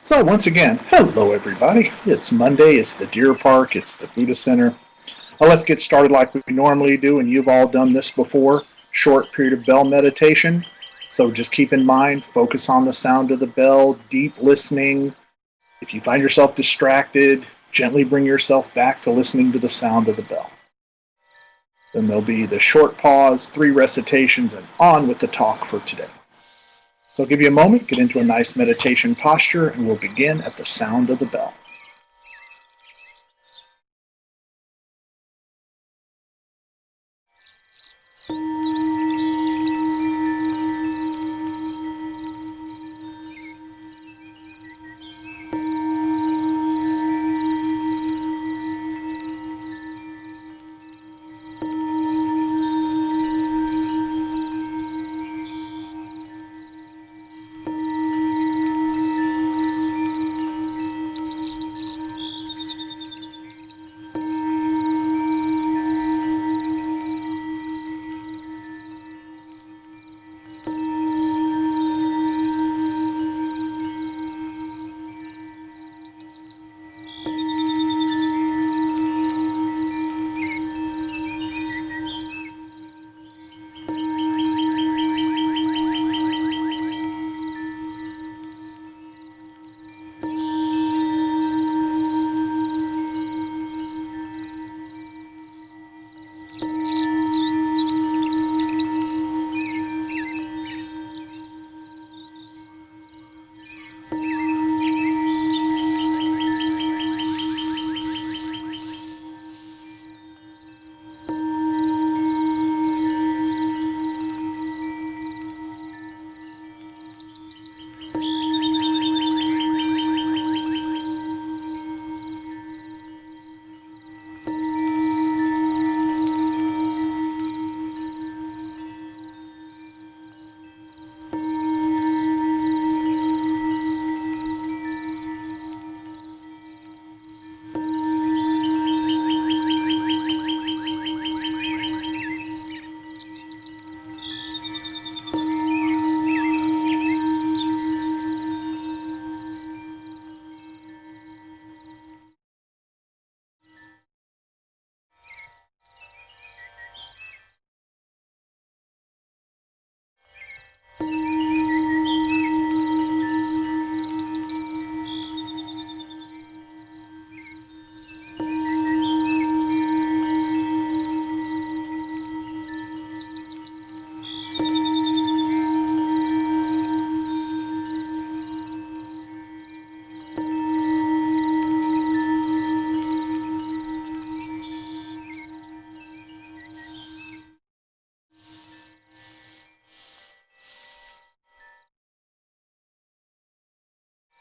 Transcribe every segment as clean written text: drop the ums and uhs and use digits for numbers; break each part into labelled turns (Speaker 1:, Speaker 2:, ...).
Speaker 1: So once again, hello everybody. It's Monday, it's the Deer Park, it's the Buddha Center. Let's get started like we normally do, and you've all done this before. Short period of bell meditation. So just keep in mind, focus on the sound of the bell, deep listening. If you find yourself distracted, gently bring yourself back to listening to the sound of the bell. Then there'll be the short pause, 3 recitations, and on with the talk for today. So I'll give you a moment, get into a nice meditation posture, and we'll begin at the sound of the bell.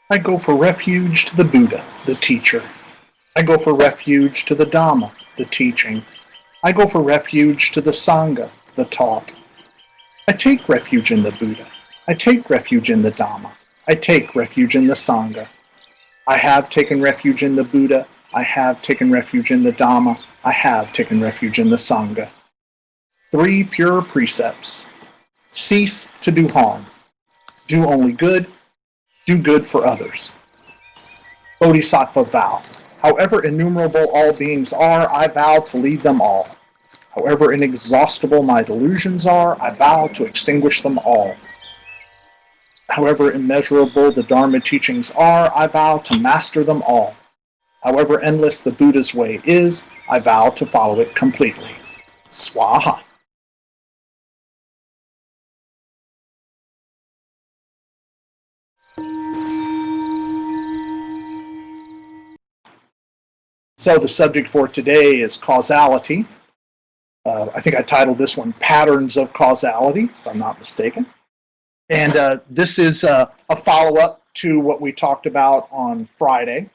Speaker 1: I go for refuge to the Buddha, the teacher. I go for refuge to the Dharma, the teaching. I go for refuge to the Sangha, the taught. I take refuge in the Buddha. I take refuge in the Dharma. I take refuge in the Sangha. I have taken refuge in the Buddha. I have taken refuge in the Dharma. I have taken refuge in the Sangha. 3 pure precepts. Cease to do harm. Do only good. Do good for others. Bodhisattva vow. However innumerable all beings are, I vow to lead them all. However inexhaustible my delusions are, I vow to extinguish them all. However immeasurable the Dharma teachings are, I vow to master them all. However endless the Buddha's way is, I vow to follow it completely. Swaha. So the subject for today is causality. I think I titled this one Patterns of Causality, if I'm not mistaken. And this is a follow-up to what we talked about on Friday.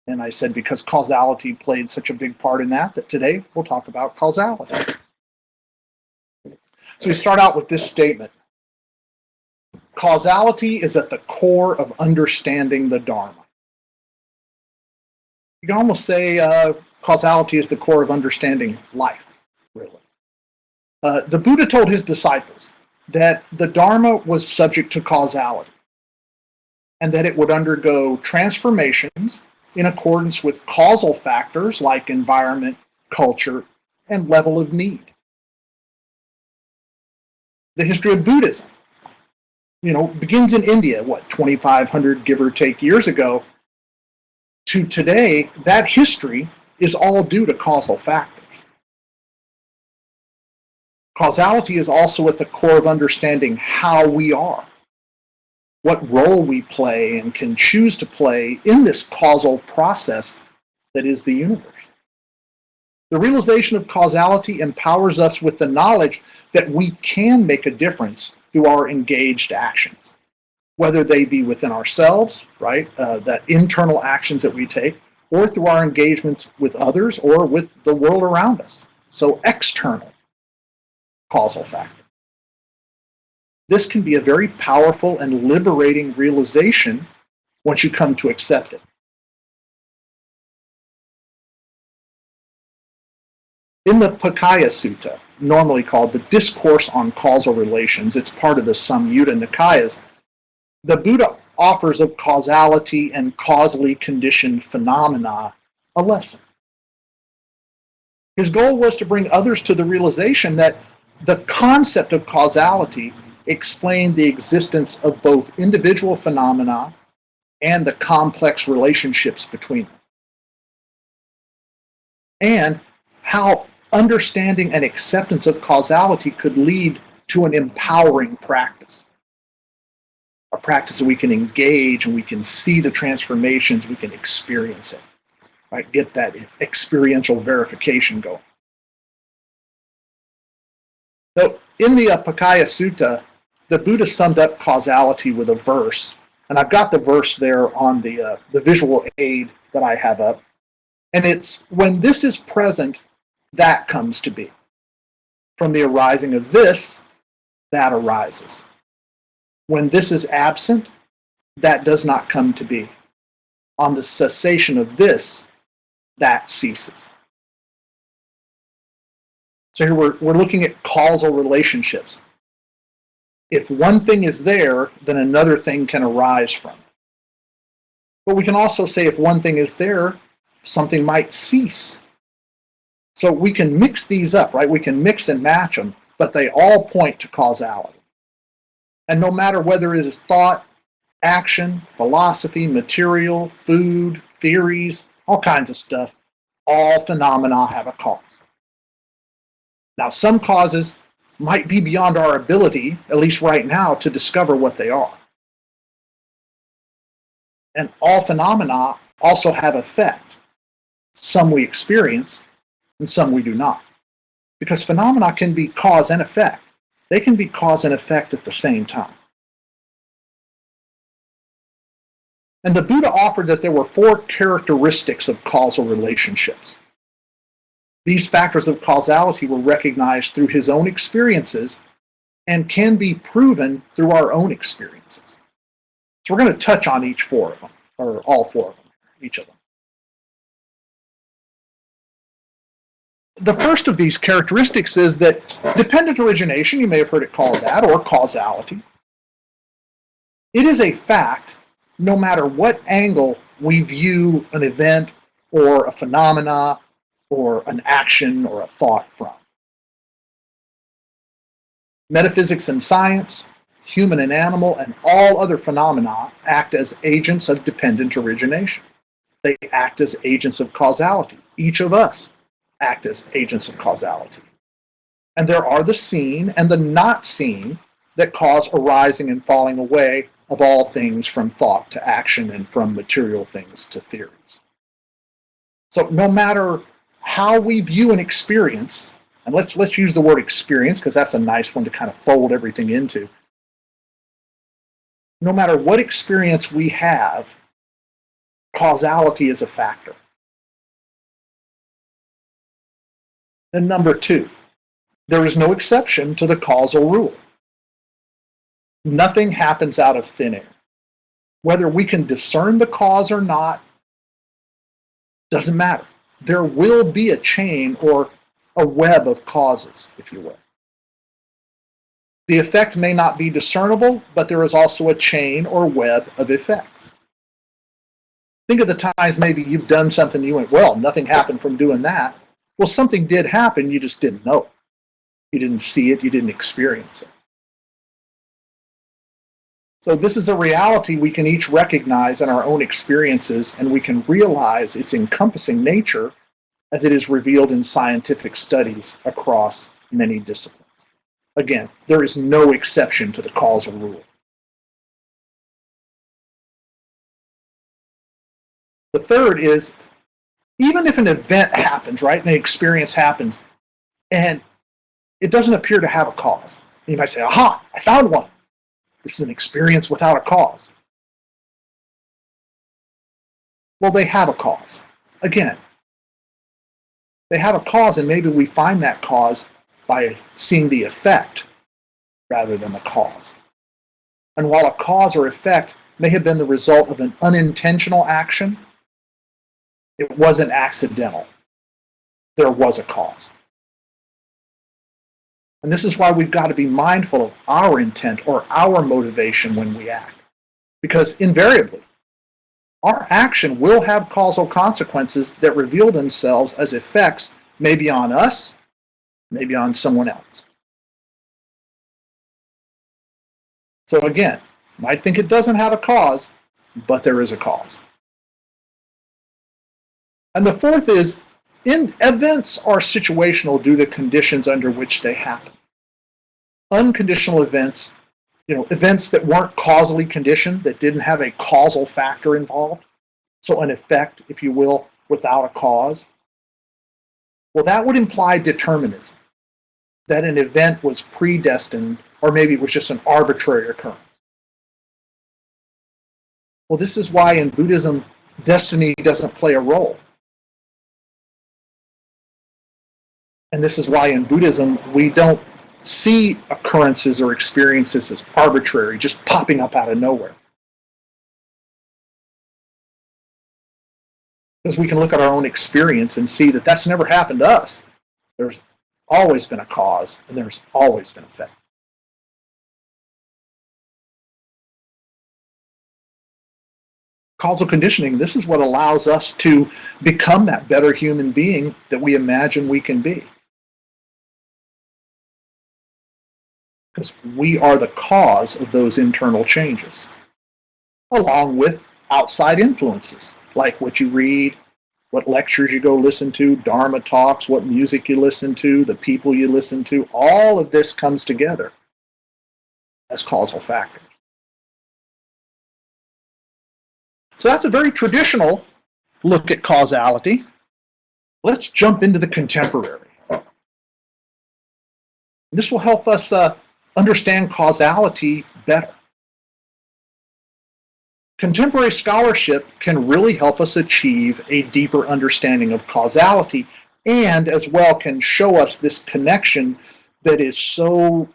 Speaker 1: And I said because causality played such a big part in that today we'll talk about causality. So we start out with this statement. Causality is at the core of understanding the Dharma. You can almost say causality is the core of understanding life, really. The Buddha told his disciples that the Dharma was subject to causality. and that it would undergo transformations in accordance with causal factors like environment, culture, and level of need. The history of Buddhism, begins in India, 2,500 give or take years ago, to today. That history is all due to causal factors. Causality is also at the core of understanding how we are, what role we play and can choose to play in this causal process that is the universe. The realization of causality empowers us with the knowledge that we can make a difference through our engaged actions, whether they be within ourselves, right, the internal actions that we take, or through our engagements with others or with the world around us. So external causal factor. This can be a very powerful and liberating realization once you come to accept it. In the Pakaya Sutta, normally called the Discourse on Causal Relations, it's part of the Samyutta Nikayas, the Buddha offers of causality and causally conditioned phenomena a lesson. His goal was to bring others to the realization that the concept of causality explained the existence of both individual phenomena and the complex relationships between them, and how understanding and acceptance of causality could lead to an empowering practice. A practice that we can engage and we can see the transformations, we can experience it, right? Get that experiential verification going. So in the Pakaya Sutta, the Buddha summed up causality with a verse, and I've got the verse there on the visual aid that I have up, and it's, when this is present, that comes to be. From the arising of this, that arises. When this is absent, that does not come to be. On the cessation of this, that ceases. So here we're looking at causal relationships. If one thing is there, then another thing can arise from it. But we can also say if one thing is there, something might cease. So we can mix these up, right? We can mix and match them, but they all point to causality. And no matter whether it is thought, action, philosophy, material, food, theories, all kinds of stuff, all phenomena have a cause. Now, some causes might be beyond our ability, at least right now, to discover what they are. And all phenomena also have effect. Some we experience, and some we do not. Because phenomena can be cause and effect. They can be cause and effect at the same time. And the Buddha offered that there were 4 characteristics of causal relationships. These factors of causality were recognized through his own experiences and can be proven through our own experiences. So we're going to touch on each 4 of them, or all 4 of them, each of them. The first of these characteristics is that dependent origination, you may have heard it called that, or causality, it is a fact no matter what angle we view an event or a phenomena or an action or a thought from. Metaphysics and science, human and animal, and all other phenomena act as agents of dependent origination. They act as agents of causality. Each of us act as agents of causality. And there are the seen and the not seen that cause arising and falling away of all things, from thought to action and from material things to theories. So no matter how we view an experience, and let's use the word experience because that's a nice one to kind of fold everything into. No matter what experience we have, causality is a factor. And number 2, there is no exception to the causal rule. Nothing happens out of thin air. Whether we can discern the cause or not, doesn't matter. There will be a chain or a web of causes, if you will. The effect may not be discernible, but there is also a chain or web of effects. Think of the times maybe you've done something and you went, well, nothing happened from doing that. Well, something did happen, you just didn't know it. You didn't see it, you didn't experience it. So this is a reality we can each recognize in our own experiences, and we can realize its encompassing nature as it is revealed in scientific studies across many disciplines. Again, there is no exception to the causal rule. The third is, even if an event happens, right, and an experience happens, and it doesn't appear to have a cause, you might say, aha, I found one. This is an experience without a cause. Well, they have a cause. Again, they have a cause, and maybe we find that cause by seeing the effect rather than the cause. And while a cause or effect may have been the result of an unintentional action, it wasn't accidental. There was a cause. And this is why we've got to be mindful of our intent or our motivation when we act. Because invariably, our action will have causal consequences that reveal themselves as effects, maybe on us, maybe on someone else. So again, you might think it doesn't have a cause, but there is a cause. And the fourth is, events are situational due to conditions under which they happen. Unconditional events, events that weren't causally conditioned, that didn't have a causal factor involved, so an effect, if you will, without a cause, well, that would imply determinism, that an event was predestined, or maybe it was just an arbitrary occurrence. Well, this is why in Buddhism, destiny doesn't play a role. And this is why in Buddhism, we don't see occurrences or experiences as arbitrary, just popping up out of nowhere. Because we can look at our own experience and see that that's never happened to us. There's always been a cause, and there's always been an effect. Causal conditioning, this is what allows us to become that better human being that we imagine we can be. Because we are the cause of those internal changes, along with outside influences, like what you read, what lectures you go listen to, Dharma talks, what music you listen to, the people you listen to. All of this comes together as causal factors. So that's a very traditional look at causality. Let's jump into the contemporary. This will help us understand causality better. Contemporary scholarship can really help us achieve a deeper understanding of causality, and as well can show us this connection that is so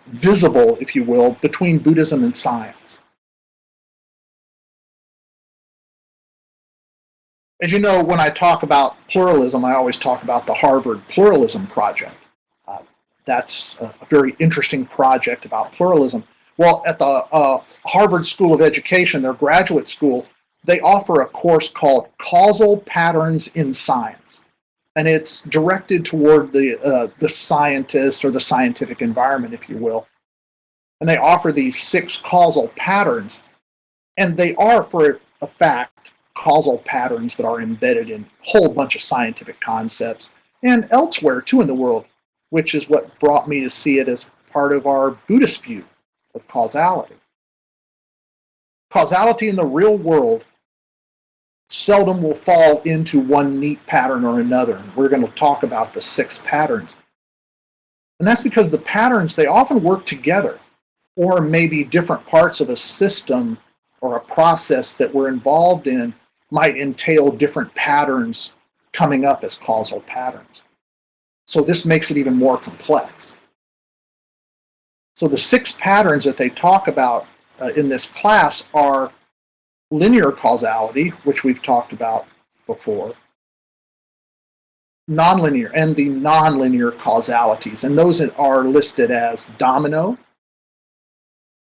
Speaker 1: visible, if you will, between Buddhism and science. As you know, when I talk about pluralism, I always talk about the Harvard Pluralism Project. That's a very interesting project about pluralism. Well, at the Harvard School of Education, their graduate school, they offer a course called Causal Patterns in Science. And it's directed toward the scientist or the scientific environment, if you will. And they offer these 6 causal patterns. And they are, for a fact, causal patterns that are embedded in a whole bunch of scientific concepts and elsewhere, too, in the world, which is what brought me to see it as part of our Buddhist view of causality. Causality in the real world seldom will fall into one neat pattern or another. And we're going to talk about the 6 patterns. And that's because the patterns, they often work together, or maybe different parts of a system or a process that we're involved in might entail different patterns coming up as causal patterns. So this makes it even more complex. So the 6 patterns that they talk about in this class are linear causality, which we've talked about before, nonlinear and the nonlinear causalities. And those are listed as domino,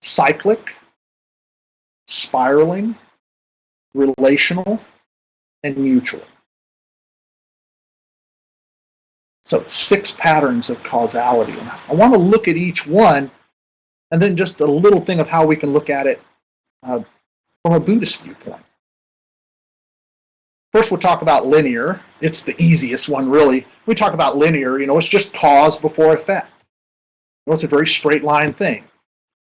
Speaker 1: cyclic, spiraling, relational, and mutual. So 6 patterns of causality. And I want to look at each one, and then just a little thing of how we can look at it from a Buddhist viewpoint. First, we'll talk about linear. It's the easiest one, really. We talk about linear, it's just cause before effect. It's a very straight line thing.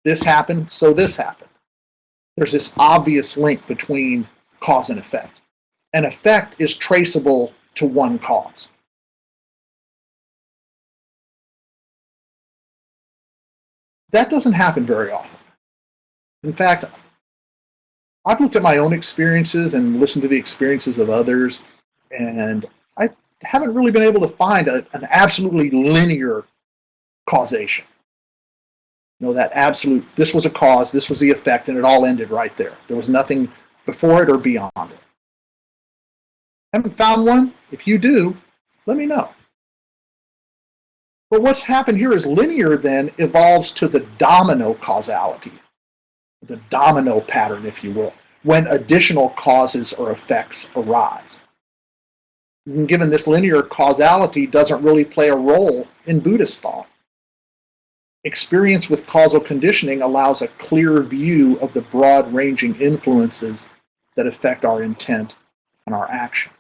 Speaker 1: This happened, so this happened. There's this obvious link between cause and effect. An effect is traceable to one cause. That doesn't happen very often. In fact, I've looked at my own experiences and listened to the experiences of others, and I haven't really been able to find an absolutely linear causation. That absolute, this was a cause, this was the effect, and it all ended right there. There was nothing before it or beyond it. Haven't found one? If you do, let me know. But what's happened here is linear then evolves to the domino causality, the domino pattern, if you will, when additional causes or effects arise. And given this linear causality doesn't really play a role in Buddhist thought. Experience with causal conditioning allows a clear view of the broad-ranging influences that affect our intent and our action.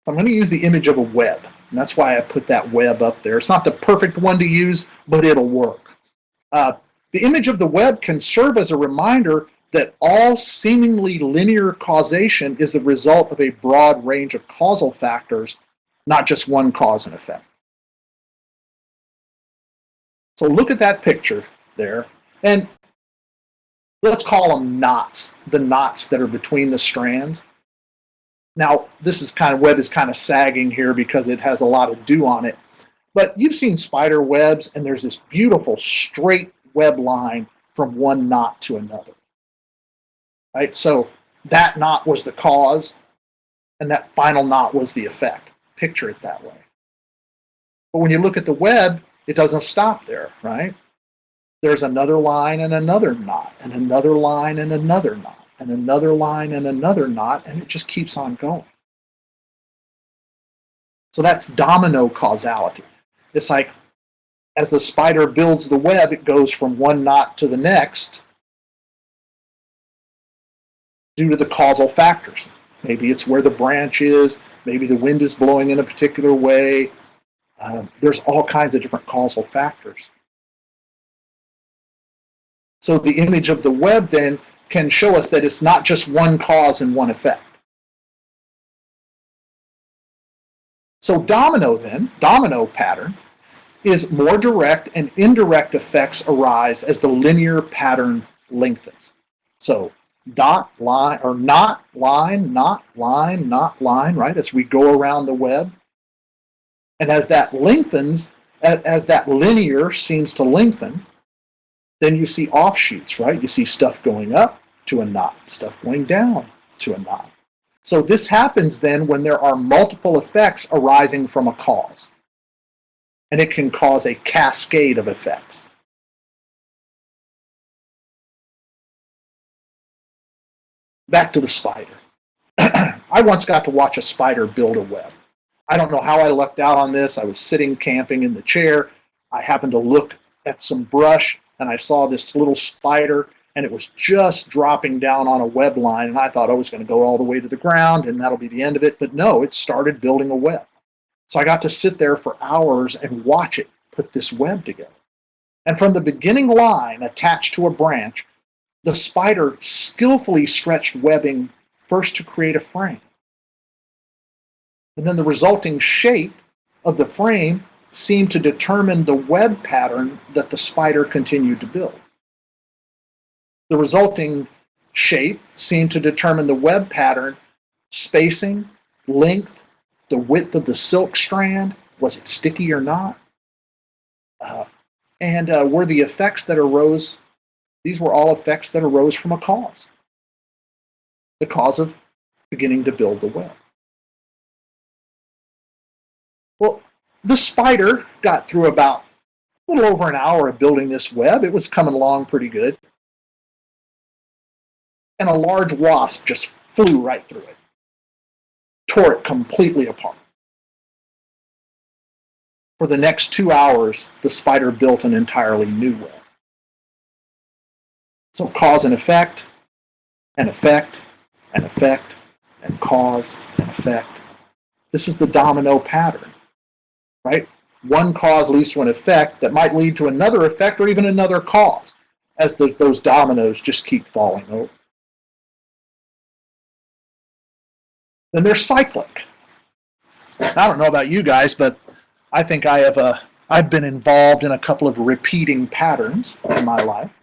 Speaker 1: I'm going to use the image of a web, and that's why I put that web up there. It's not the perfect one to use, but it'll work. The image of the web can serve as a reminder that all seemingly linear causation is the result of a broad range of causal factors, not just one cause and effect. So look at that picture there, and let's call them knots, the knots that are between the strands. Now, this is web is kind of sagging here because it has a lot of dew on it. But you've seen spider webs, and there's this beautiful straight web line from one knot to another. Right? So that knot was the cause, and that final knot was the effect. Picture it that way. But when you look at the web, it doesn't stop there, right? There's another line and another knot, and another line and another knot, and another line and another knot, and it just keeps on going. So that's domino causality. It's like as the spider builds the web, it goes from one knot to the next due to the causal factors. Maybe it's where the branch is, maybe the wind is blowing in a particular way. There's all kinds of different causal factors. So the image of the web then can show us that it's not just one cause and one effect. So domino pattern, is more direct and indirect effects arise as the linear pattern lengthens. So dot, line, or knot, line, knot, line, knot, line, right, as we go around the web. And as that lengthens, as that linear seems to lengthen, then you see offshoots, right? You see stuff going up to a knot, stuff going down to a knot. So this happens then when there are multiple effects arising from a cause. And it can cause a cascade of effects. Back to the spider. I once got to watch a spider build a web. I don't know how I lucked out on this. I was sitting camping in the chair. I happened to look at some brush, and I saw this little spider, and it was just dropping down on a web line, and I thought, oh, it's going to go all the way to the ground, and that'll be the end of it. But no, it started building a web. So I got to sit there for hours and watch it put this web together. And from the beginning line attached to a branch, the spider skillfully stretched webbing first to create a frame. And then the resulting shape of the frame seemed to determine the web pattern that the spider continued to build. The resulting shape seemed to determine the web pattern, spacing, length, the width of the silk strand, was it sticky or not? And were the effects that arose, these were all effects that arose from a cause. the cause of beginning to build the web. Well, the spider got through about a little over an hour of building this web. It was coming along pretty good. And a large wasp just flew right through it, tore it completely apart. For the next 2 hours, the spider built an entirely new web. So cause and effect, and effect, and effect, and cause and effect. This is the domino pattern, right? One cause leads to an effect that might lead to another effect or even another cause as those dominoes just keep falling over. Then they're cyclic. I don't know about you guys, but I think I've been involved in a couple of repeating patterns in my life.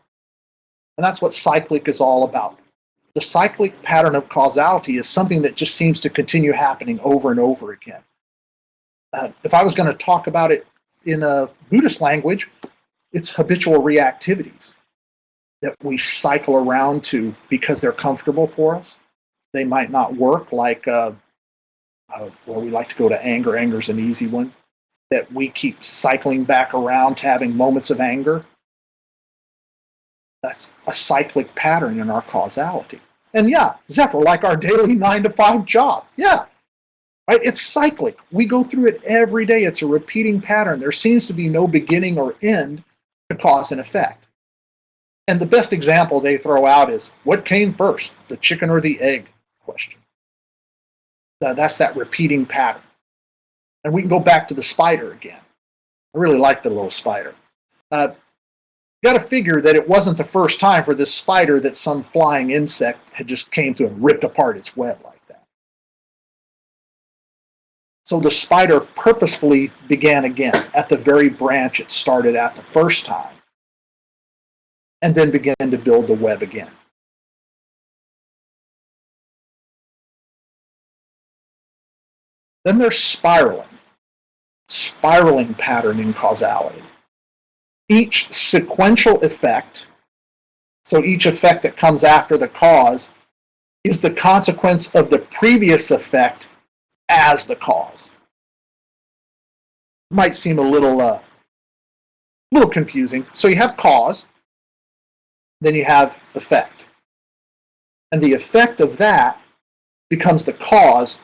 Speaker 1: And that's what cyclic is all about. The cyclic pattern of causality is something that just seems to continue happening over and over again. If I was going to talk about it in a Buddhist language, it's habitual reactivities that we cycle around to because they're comfortable for us. They might not work, like where we like to go to anger. Anger's an easy one. That we keep cycling back around to having moments of anger. That's a cyclic pattern in our causality. And yeah, Zephyr, like our daily 9-to-5 job. Yeah, right? It's cyclic. We go through it every day. It's a repeating pattern. There seems to be no beginning or end to cause and effect. And the best example they throw out is, what came first, the chicken or the egg question? That's that repeating pattern. And we can go back to the spider again. I really like the little spider. Got to figure that it wasn't the first time for this spider that some flying insect had just came through and ripped apart its web like that. So the spider purposefully began again at the very branch it started at the first time, and then began to build the web again. Then there's spiraling pattern in causality. Each sequential effect, so each effect that comes after the cause, is the consequence of the previous effect as the cause. Might seem a little confusing. So you have cause, then you have effect. And the effect of that becomes the cause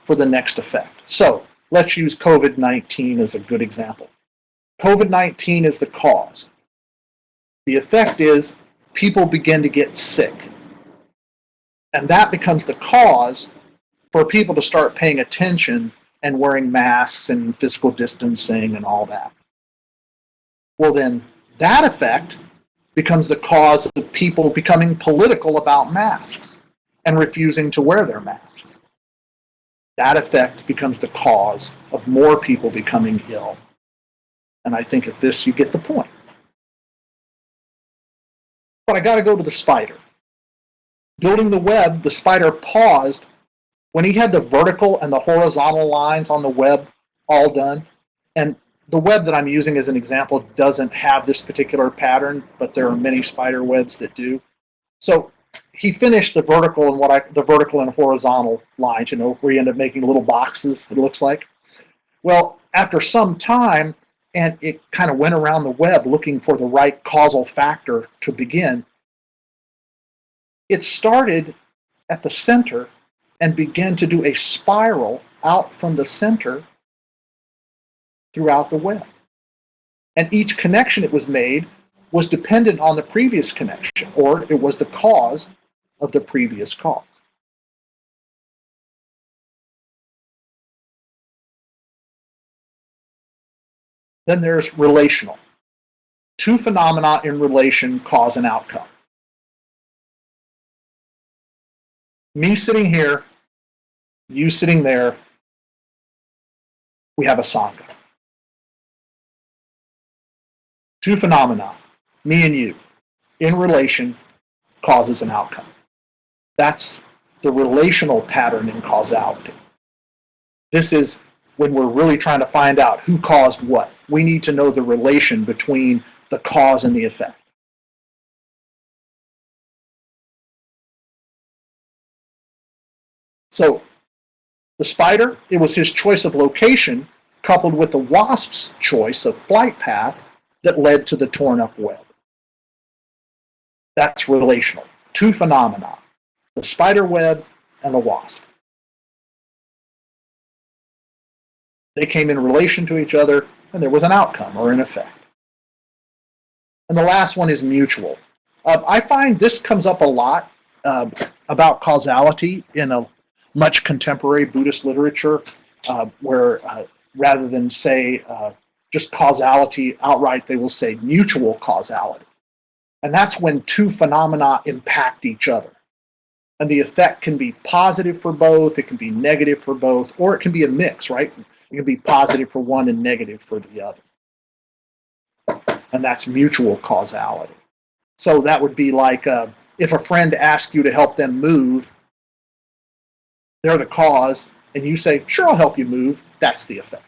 Speaker 1: for the next effect. So let's use COVID-19 as a good example. COVID-19 is the cause. The effect is people begin to get sick. And that becomes the cause for people to start paying attention and wearing masks and physical distancing and all that. Well, then that effect becomes the cause of people becoming political about masks and refusing to wear their masks. That effect becomes the cause of more people becoming ill. And I think at this you get the point. But I got to go to the spider. Building the web, the spider paused when he had the vertical and the horizontal lines on the web all done. And the web that I'm using as an example doesn't have this particular pattern, but there are many spider webs that do. So he finished the vertical and horizontal lines, where you end up making little boxes, it looks like. Well, after some time, and it kind of went around the web looking for the right causal factor to begin, it started at the center and began to do a spiral out from the center throughout the web. And each connection it was made was dependent on the previous connection, or it was the cause of the previous cause. Then there's relational. Two phenomena in relation, cause and outcome. Me sitting here, you sitting there, we have a sangha. Two phenomena, me and you, in relation, causes an outcome. That's the relational pattern in causality. This is when we're really trying to find out who caused what. We need to know the relation between the cause and the effect. So the spider, it was his choice of location coupled with the wasp's choice of flight path that led to the torn up web. That's relational. Two phenomena, the spider web and the wasp. They came in relation to each other, and there was an outcome or an effect. And the last one is mutual. I find this comes up a lot about causality in a much contemporary Buddhist literature, where rather than say just causality outright, they will say mutual causality. And that's when two phenomena impact each other. And the effect can be positive for both, it can be negative for both, or it can be a mix, right? It can be positive for one and negative for the other. And that's mutual causality. So that would be like if a friend asks you to help them move, they're the cause, and you say, sure, I'll help you move, that's the effect.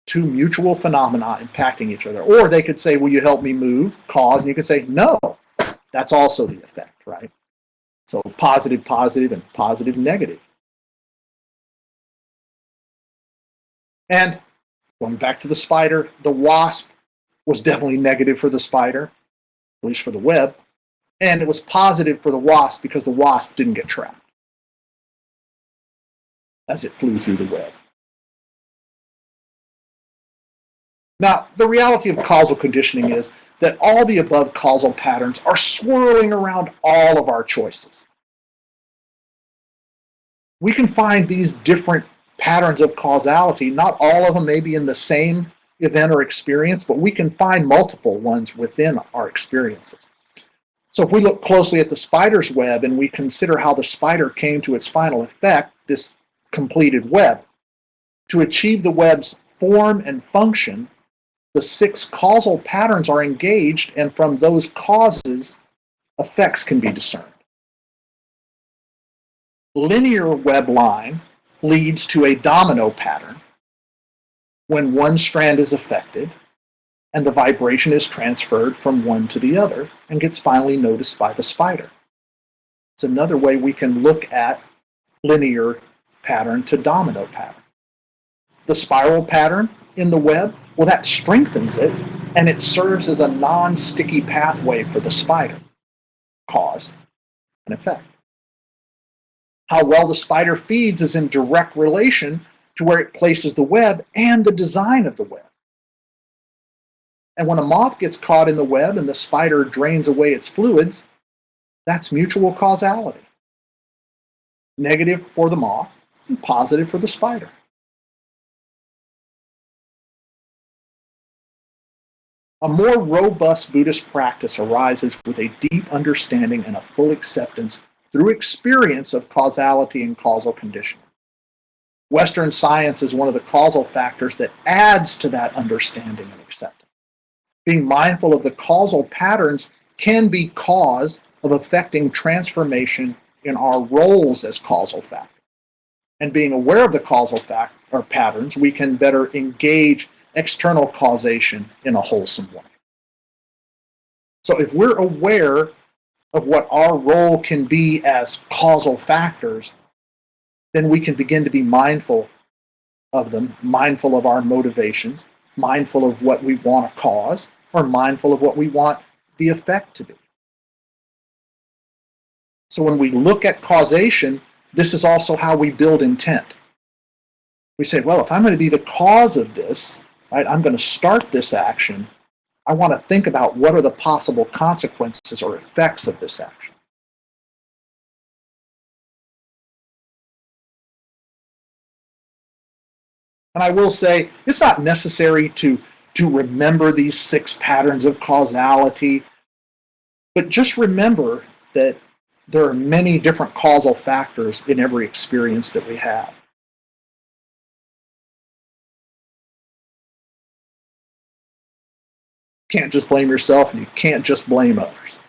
Speaker 1: Two mutual phenomena impacting each other. Or they could say, will you help me move, cause, and you could say, no, that's also the effect, right? So positive, positive, and positive, negative. And going back to the spider, the wasp was definitely negative for the spider, at least for the web, and it was positive for the wasp because the wasp didn't get trapped as it flew through the web. Now, the reality of causal conditioning is that all the above causal patterns are swirling around all of our choices. We can find these different patterns of causality, not all of them may be in the same event or experience, but we can find multiple ones within our experiences. So if we look closely at the spider's web and we consider how the spider came to its final effect, this completed web, to achieve the web's form and function, the 6 causal patterns are engaged, and from those causes, effects can be discerned. Linear web line leads to a domino pattern when one strand is affected and the vibration is transferred from one to the other and gets finally noticed by the spider. It's another way we can look at linear pattern to domino pattern. The spiral pattern in the web, well, that strengthens it, and it serves as a non-sticky pathway for the spider. Cause and effect. How well the spider feeds is in direct relation to where it places the web and the design of the web. And when a moth gets caught in the web and the spider drains away its fluids, that's mutual causality. Negative for the moth and positive for the spider. A more robust Buddhist practice arises with a deep understanding and a full acceptance through experience of causality and causal conditioning. Western science is one of the causal factors that adds to that understanding and acceptance. Being mindful of the causal patterns can be cause of affecting transformation in our roles as causal factors. And being aware of the causal patterns, we can better engage external causation in a wholesome way. So if we're aware of what our role can be as causal factors, then we can begin to be mindful of them, mindful of our motivations, mindful of what we want to cause, or mindful of what we want the effect to be. So when we look at causation, this is also how we build intent. We say, well, if I'm going to be the cause of this, right, I'm going to start this action, I want to think about what are the possible consequences or effects of this action. And I will say, it's not necessary to remember these 6 patterns of causality, but just remember that there are many different causal factors in every experience that we have. You can't just blame yourself, and you can't just blame others.